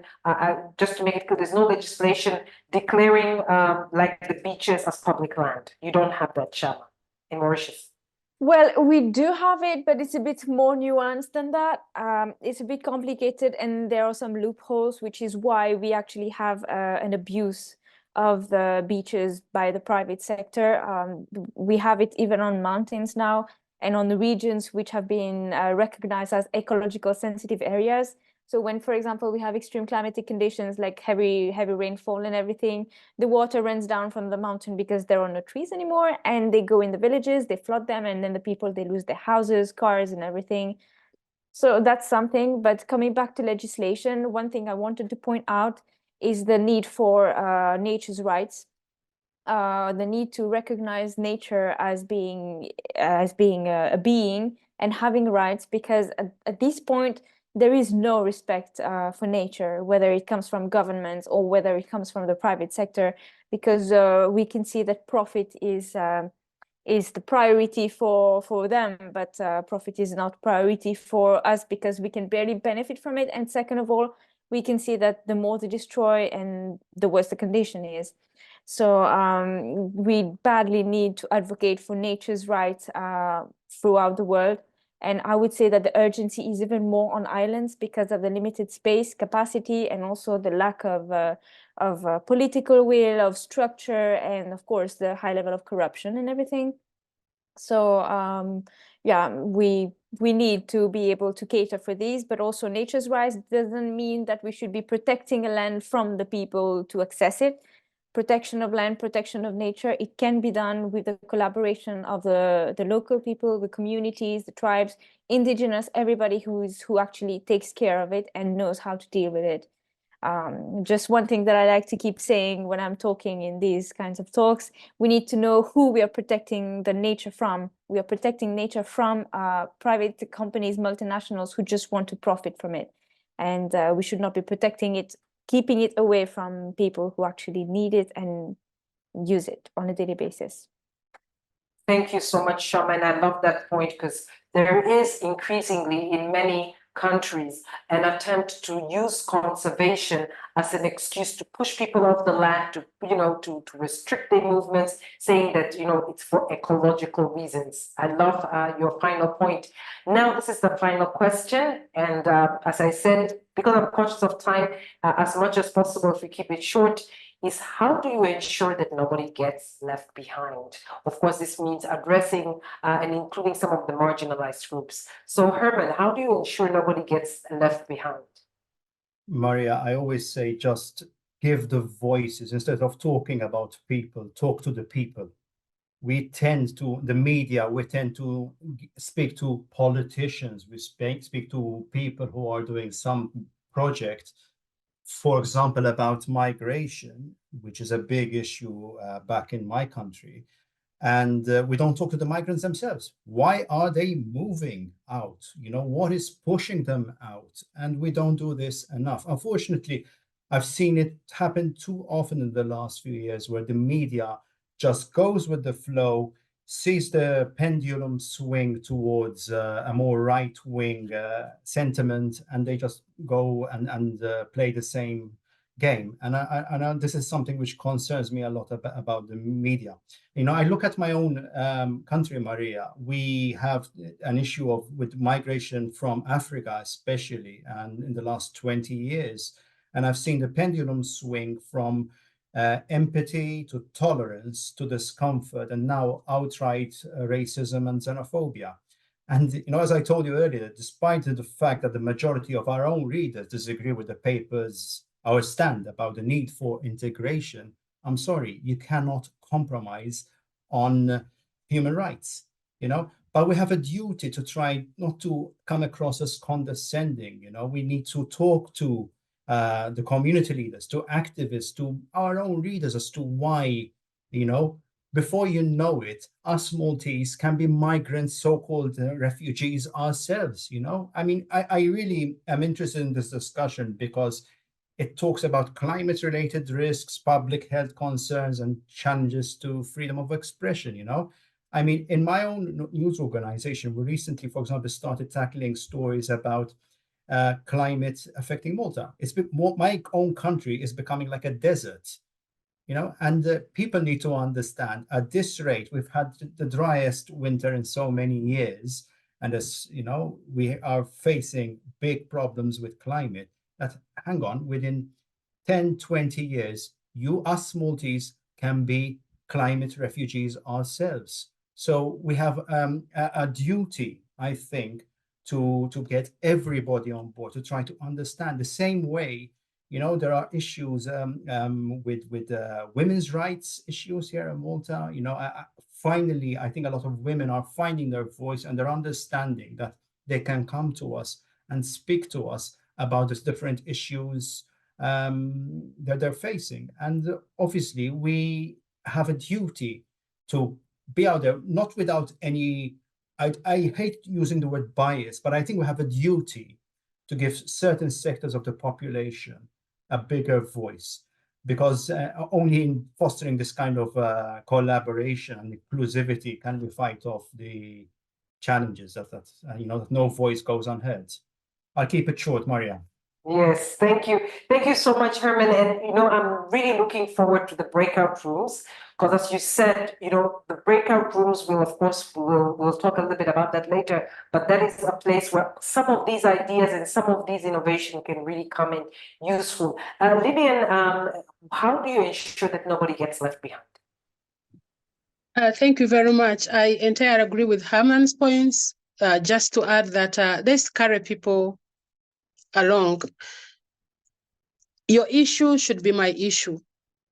Just to make it clear, there's no legislation declaring like the beaches as public land. You don't have that, Shaama, in Mauritius. Well, we do have it, but it's a bit more nuanced than that. It's a bit complicated, and there are some loopholes, which is why we actually have an abuse of the beaches by the private sector. We have it even on mountains now, and on the regions which have been recognized as ecological sensitive areas. So when, for example, we have extreme climatic conditions like heavy rainfall and everything, the water runs down from the mountain because there are no trees anymore, and they go in the villages, they flood them, and then the people, they lose their houses, cars, and everything. So that's something. But coming back to legislation, one thing I wanted to point out is the need for nature's rights, the need to recognize nature as being a being and having rights, because at this point there is no respect for nature, whether it comes from governments or whether it comes from the private sector, because we can see that profit is the priority for them, but profit is not priority for us, because we can barely benefit from it. And second of all, we can see that the more they destroy, and the worse the condition is. So we badly need to advocate for nature's rights throughout the world. And I would say that the urgency is even more on islands because of the limited space, capacity, and also the lack of political will, of structure, and of course the high level of corruption and everything. So yeah, we need to be able to cater for these, but also nature's rights doesn't mean that we should be protecting a land from the people to access it. Protection of land, protection of nature, it can be done with the collaboration of the local people, the communities, the tribes, indigenous, everybody who actually takes care of it and knows how to deal with it. Just one thing that I like to keep saying when I'm talking in these kinds of talks, we need to know who we are protecting the nature from. We are protecting nature from private companies, multinationals who just want to profit from it. And we should not be protecting it, keeping it away from people who actually need it and use it on a daily basis. Thank you so much, Shaama, and I love that point because there is increasingly in many countries an attempt to use conservation as an excuse to push people off the land, to restrict their movements, saying that it's for ecological reasons. I love your final point. Now this is the final question, and as I said, because I'm conscious of time, as much as possible, if we keep it short, is how do you ensure that nobody gets left behind? Of course, this means addressing and including some of the marginalized groups. So Herman, how do you ensure nobody gets left behind? Maria, I always say just give the voices instead of talking about people, talk to the people. We tend to, the media, we tend to speak to politicians, we speak to people who are doing some project, for example, about migration, which is a big issue back in my country. And we don't talk to the migrants themselves. Why are they moving out? What is pushing them out? And we don't do this enough. Unfortunately, I've seen it happen too often in the last few years where the media just goes with the flow, sees the pendulum swing towards a more right-wing sentiment, and they just go and play the same game. And this is something which concerns me a lot about the media. I look at my own country, Maria. We have an issue with migration from Africa, especially, and in the last 20 years. And I've seen the pendulum swing from empathy to tolerance to discomfort, and now outright racism and xenophobia. And as I told you earlier, despite the fact that the majority of our own readers disagree with the paper's our stand about the need for integration, I'm sorry, you cannot compromise on human rights, but we have a duty to try not to come across as condescending. We need to talk to the community leaders, to activists, to our own readers as to why, before you know it, us Maltese can be migrants, so-called refugees ourselves, I really am interested in this discussion because it talks about climate-related risks, public health concerns, and challenges to freedom of expression, in my own news organization, we recently, for example, started tackling stories about climate affecting Malta. My own country is becoming like a desert, and people need to understand at this rate, we've had the driest winter in so many years. And as we are facing big problems with climate. That hang on, within 10, 20 years, us Maltese can be climate refugees ourselves. So we have a duty, I think, to get everybody on board, to try to understand the same way. There are issues with women's rights issues here in Malta. Finally, I think a lot of women are finding their voice and they're understanding that they can come to us and speak to us about these different issues that they're facing. And obviously, we have a duty to be out there, not without any, I hate using the word bias, but I think we have a duty to give certain sectors of the population a bigger voice, because only in fostering this kind of collaboration and inclusivity can we fight off the challenges that no voice goes unheard. I'll keep it short, Maria. Yes, thank you. Thank you so much, Herman. And, I'm really looking forward to the breakout rooms because as you said, the breakout rooms will, of course, we'll talk a little bit about that later, but that is a place where some of these ideas and some of these innovation can really come in useful. Lillian, how do you ensure that nobody gets left behind? Thank you very much. I entirely agree with Herman's points. Just to add that let's carry people along. Your issue should be my issue.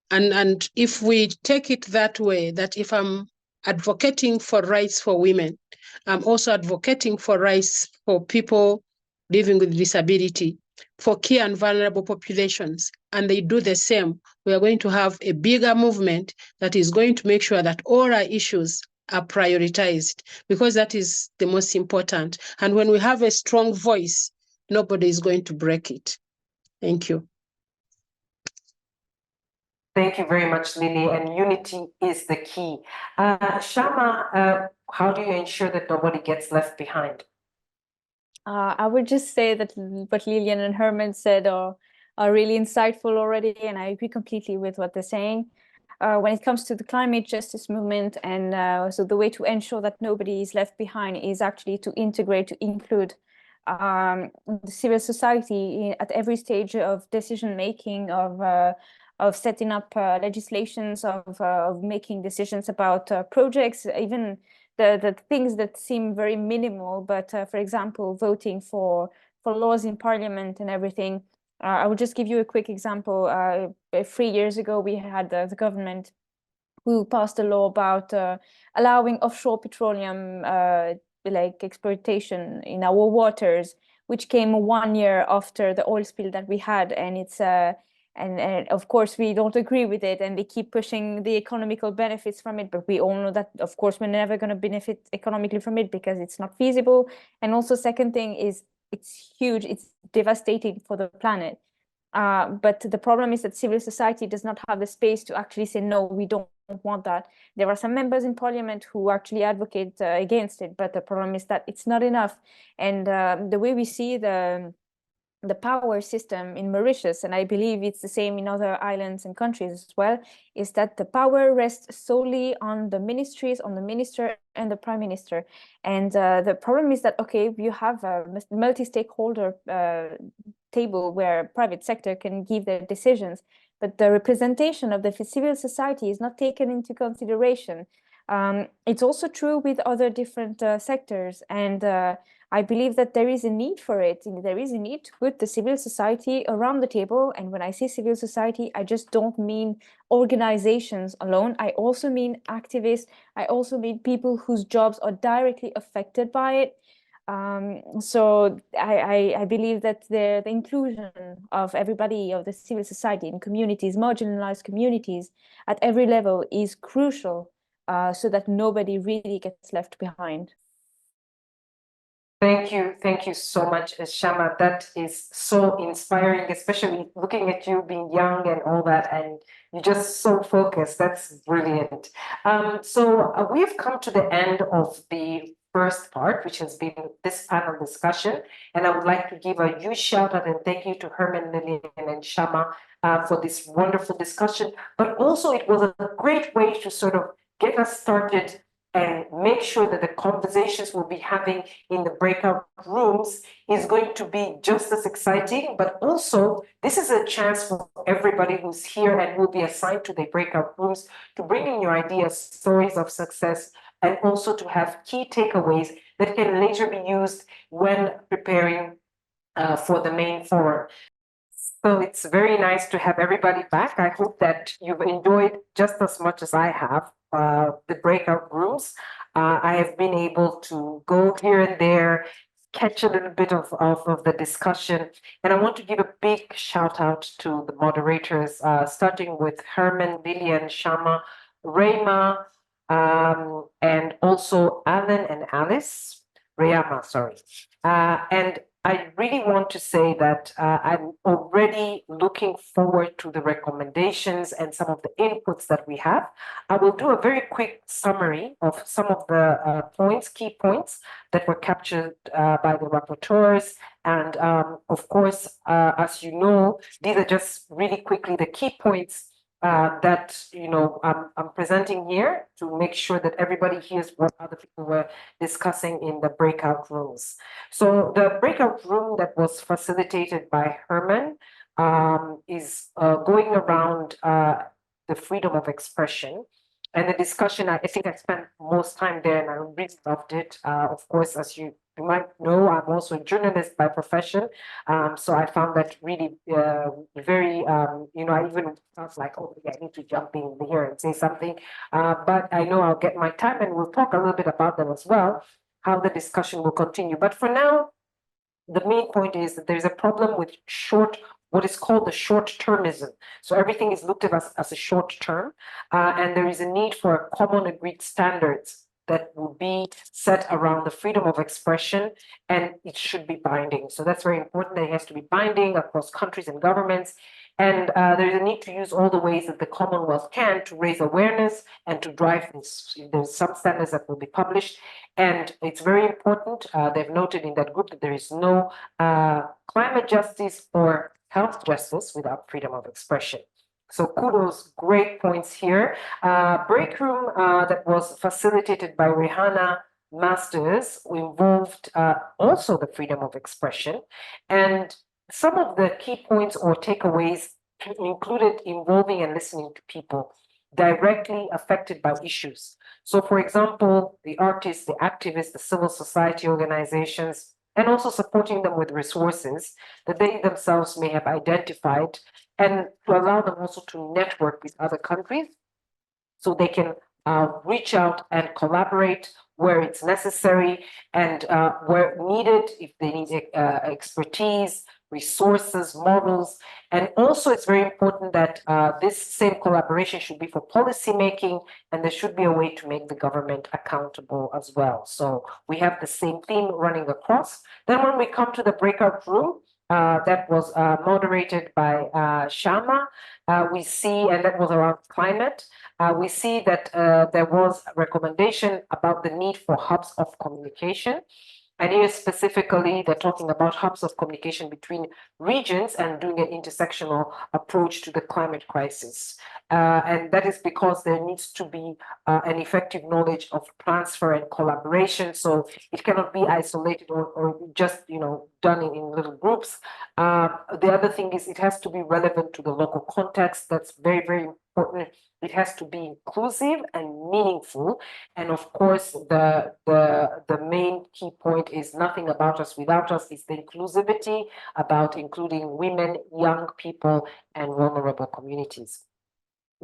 And if we take it that way, that if I'm advocating for rights for women, I'm also advocating for rights for people living with disability. for key and vulnerable populations, and they do the same, we are going to have a bigger movement that is going to make sure that all our issues are prioritized, because that is the most important. And when we have a strong voice, nobody is going to break it. Thank you. Thank you very much, Lily. And unity is the key. Shaama, how do you ensure that nobody gets left behind? I would just say that what Lillian and Herman said are really insightful already, and I agree completely with what they're saying. When it comes to the climate justice movement, and so the way to ensure that nobody is left behind is actually to integrate, to include the civil society at every stage of decision making, of setting up legislations, of making decisions about projects, even the things that seem very minimal, but for example, voting for laws in parliament and everything. I will just give you a quick example. 3 years ago, we had the government who passed a law about allowing offshore petroleum like exploitation in our waters, which came 1 year after the oil spill that we had, and it's and of course we don't agree with it, and they keep pushing the economical benefits from it, but we all know that of course we're never going to benefit economically from it because it's not feasible. And also, second thing is, it's huge, it's devastating for the planet. But the problem is that civil society does not have the space to actually say, no, we don't want that. There are some members in parliament who actually advocate against it, but the problem is that it's not enough. And the way we see the power system in Mauritius, and I believe it's the same in other islands and countries as well, is that the power rests solely on the ministries, on the minister and the prime minister. And the problem is that, okay, you have a multi-stakeholder table where private sector can give their decisions, but the representation of the civil society is not taken into consideration. It's also true with other different sectors, and I believe that there is a need for it. There is a need to put the civil society around the table. And when I say civil society, I just don't mean organizations alone. I also mean activists. I also mean people whose jobs are directly affected by it. So I believe that the inclusion of everybody, of the civil society in communities, marginalized communities at every level, is crucial, so that nobody really gets left behind. Thank you so much, Shaama. That is so inspiring, especially looking at you being young and all that, and you're just so focused. That's brilliant. So we've come to the end of the first part, which has been this panel discussion, and I would like to give a huge shout out and thank you to Herman, Lillian, and Shaama for this wonderful discussion. But also, it was a great way to sort of get us started and make sure that the conversations we'll be having in the breakout rooms is going to be just as exciting, but also this is a chance for everybody who's here and will be assigned to the breakout rooms to bring in your ideas, stories of success, and also to have key takeaways that can later be used when preparing for the main forum. So it's very nice to have everybody back. I hope that you've enjoyed just as much as I have the breakout rooms. I have been able to go here and there, catch a little bit of the discussion. And I want to give a big shout out to the moderators, starting with Herman, Lillian, Shaama, Rayma, and also Alan and Alice, Rayama, sorry. And I really want to say that I'm already looking forward to the recommendations and some of the inputs that we have. I will do a very quick summary of some of the key points that were captured by the rapporteurs. And of course, as you know, these are just really quickly the key points that I'm presenting here to make sure that everybody hears what other people were discussing in the breakout rooms. So the breakout room that was facilitated by Herman is going around the freedom of expression. And the discussion, I think I spent most time there and I really loved it. Of course, as you might know, I'm also a journalist by profession. So I found that really very, I even felt like, oh, yeah, I need to jump in here and say something. But I know I'll get my time and we'll talk a little bit about them as well, how the discussion will continue. But for now, the main point is that there's a problem with what is called the short-termism. So everything is looked at as a short term, and there is a need for common agreed standards that will be set around the freedom of expression, and it should be binding. So that's very important, that it has to be binding across countries and governments. And there's a need to use all the ways that the Commonwealth can to raise awareness and to drive this. There's some standards that will be published. And it's very important, they've noted in that group that there is no climate justice or health justice without freedom of expression. So kudos, great points here. Break room that was facilitated by Rihanna Masters involved also the freedom of expression. And some of the key points or takeaways included involving and listening to people directly affected by issues. So for example, the artists, the activists, the civil society organizations, and also supporting them with resources that they themselves may have identified, and to allow them also to network with other countries so they can reach out and collaborate where it's necessary, and where needed, if they need expertise, resources, models. And also it's very important that this same collaboration should be for policy making, and there should be a way to make the government accountable as well. So we have the same theme running across. Then when we come to the breakout room, that was moderated by Shaama, we see, and that was around climate, we see that there was a recommendation about the need for hubs of communication. And here specifically, they're talking about hubs of communication between regions and doing an intersectional approach to the climate crisis. And that is because there needs to be an effective knowledge of transfer and collaboration. So it cannot be isolated or just, done in little groups. The other thing is it has to be relevant to the local context. That's very, very important. It has to be inclusive and meaningful. And of course, the main key point is nothing about us without us. It's the inclusivity about including women, young people, and vulnerable communities.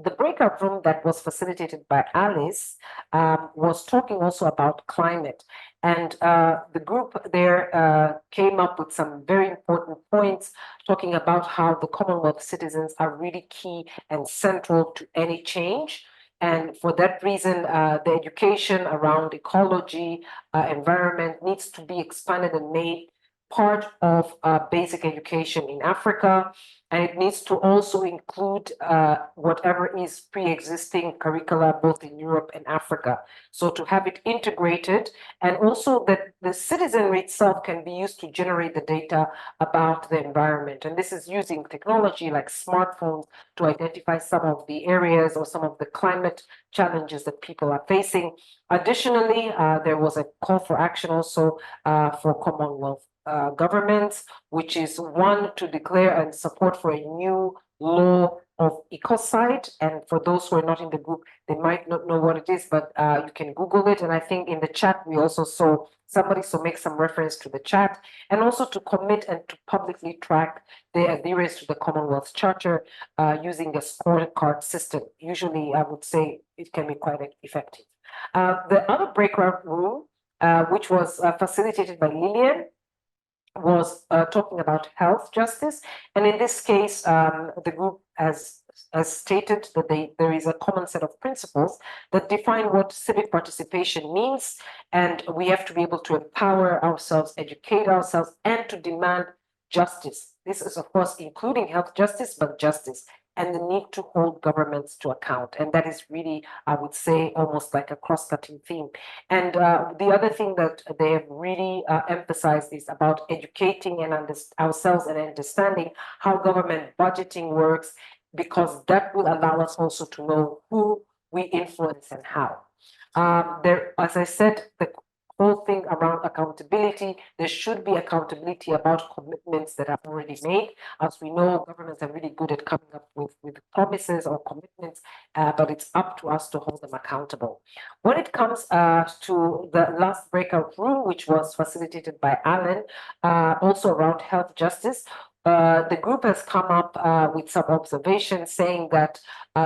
The breakout room that was facilitated by Alice was talking also about climate. And the group there came up with some very important points, talking about how the Commonwealth citizens are really key and central to any change. And for that reason, the education around ecology, environment needs to be expanded and made part of basic education in Africa. And it needs to also include whatever is pre-existing curricula, both in Europe and Africa. So to have it integrated, and also that the citizenry itself can be used to generate the data about the environment. And this is using technology like smartphones to identify some of the areas or some of the climate challenges that people are facing. Additionally, there was a call for action also for Commonwealth governments, which is one, to declare and support for a new law of ecocide. And for those who are not in the group, they might not know what it is, but you can Google it. And I think in the chat, we also saw somebody make some reference to the chat, and also to commit and to publicly track the adherence to the Commonwealth Charter using a scorecard system. Usually, I would say it can be quite effective. The other breakout room, which was facilitated by Lillian, was talking about health justice. And in this case, the group has stated that there is a common set of principles that define what civic participation means. And we have to be able to empower ourselves, educate ourselves, and to demand justice. This is, of course, including health justice, but justice, and the need to hold governments to account. And that is really, I would say, almost like a cross-cutting theme. And the other thing that they have really emphasized is about educating and ourselves and understanding how government budgeting works, because that will allow us also to know who we influence and how. There, as I said, the whole thing around accountability, there should be accountability about commitments that are already made. As we know, governments are really good at coming up with promises or commitments, but it's up to us to hold them accountable. When it comes to the last breakout room, which was facilitated by Alan, also around health justice, the group has come up with some observations saying that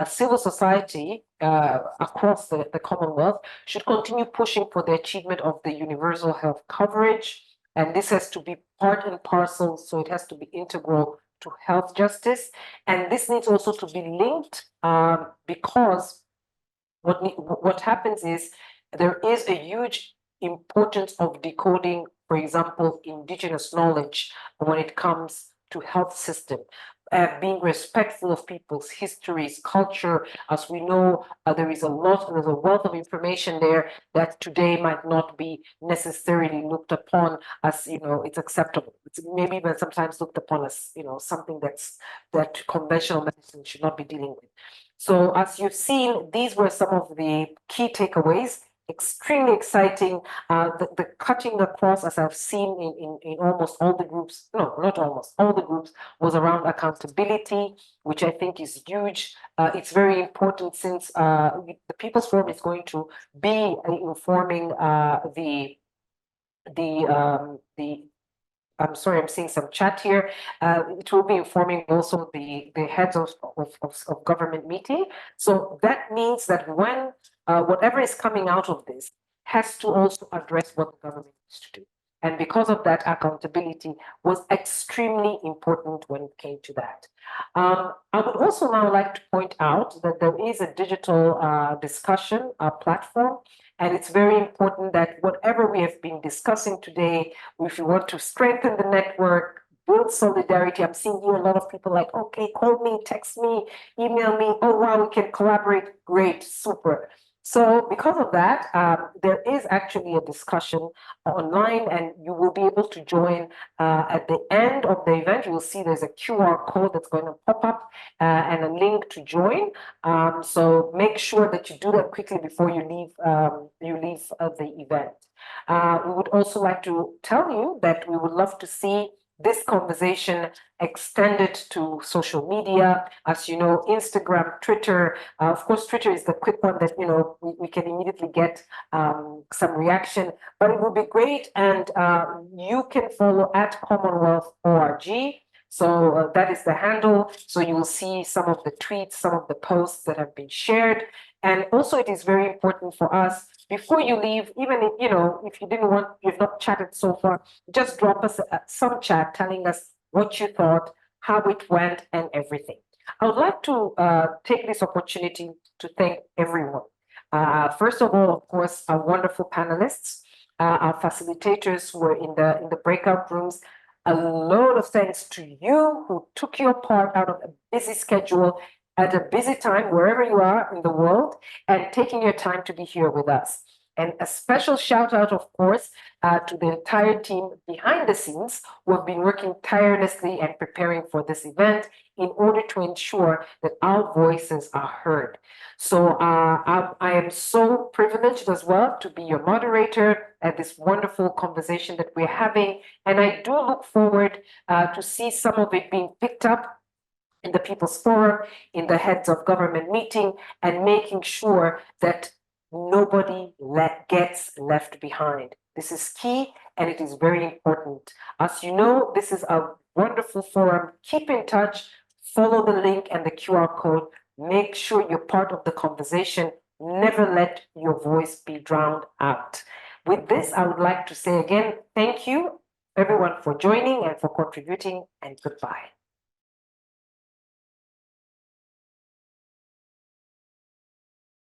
civil society across the Commonwealth should continue pushing for the achievement of the universal health coverage, And this has to be part and parcel, so it has to be integral to health justice. And this needs also to be linked because what happens is there is a huge importance of decoding, for example, indigenous knowledge when it comes to health system. Being respectful of people's histories, culture. As we know, there's a wealth of information there that today might not be necessarily looked upon as, it's acceptable. It's maybe even sometimes looked upon as, something that conventional medicine should not be dealing with. So as you've seen, these were some of the key takeaways. Extremely exciting. The cutting across, as I've seen in almost all the groups, no, not almost, all the groups, was around accountability, which I think is huge. It's very important since the People's Forum is going to be informing I'm sorry, I'm seeing some chat here. It will be informing also the heads of government meeting. So that means that when whatever is coming out of this has to also address what the government needs to do. And because of that, accountability was extremely important when it came to that. I would also now like to point out that there is a digital discussion platform. And it's very important that whatever we have been discussing today, if you want to strengthen the network, build solidarity. I'm seeing here a lot of people like, okay, call me, text me, email me. Oh, wow, we can collaborate. Great, super. So because of that, there is actually a discussion online, and you will be able to join at the end of the event. You will see there's a QR code that's going to pop up and a link to join. So make sure that you do that quickly before you leave the event. We would also like to tell you that we would love to see this conversation extended to social media. As you know, Instagram, Twitter, of course, Twitter is the quick one that, we can immediately get some reaction, but it would be great. And you can follow at Commonwealth.org. So that is the handle. So you will see some of the tweets, some of the posts that have been shared. And also it is very important for us, before you leave, even if, if you've not chatted so far, just drop us some chat telling us what you thought, how it went, and everything. I would like to take this opportunity to thank everyone. First of all, of course, our wonderful panelists, our facilitators who were in the breakout rooms. A lot of thanks to you who took your part out of a busy schedule at a busy time, wherever you are in the world, and taking your time to be here with us. And a special shout out, of course, to the entire team behind the scenes who have been working tirelessly and preparing for this event in order to ensure that our voices are heard. So I am so privileged as well to be your moderator at this wonderful conversation that we're having. And I do look forward to see some of it being picked up in the People's Forum, in the heads of government meeting, and making sure that nobody gets left behind. This is key, and it is very important. As you know, this is a wonderful forum. Keep in touch, follow the link and the QR code. Make sure you're part of the conversation. Never let your voice be drowned out. With this, I would like to say again, thank you, everyone, for joining and for contributing, and goodbye.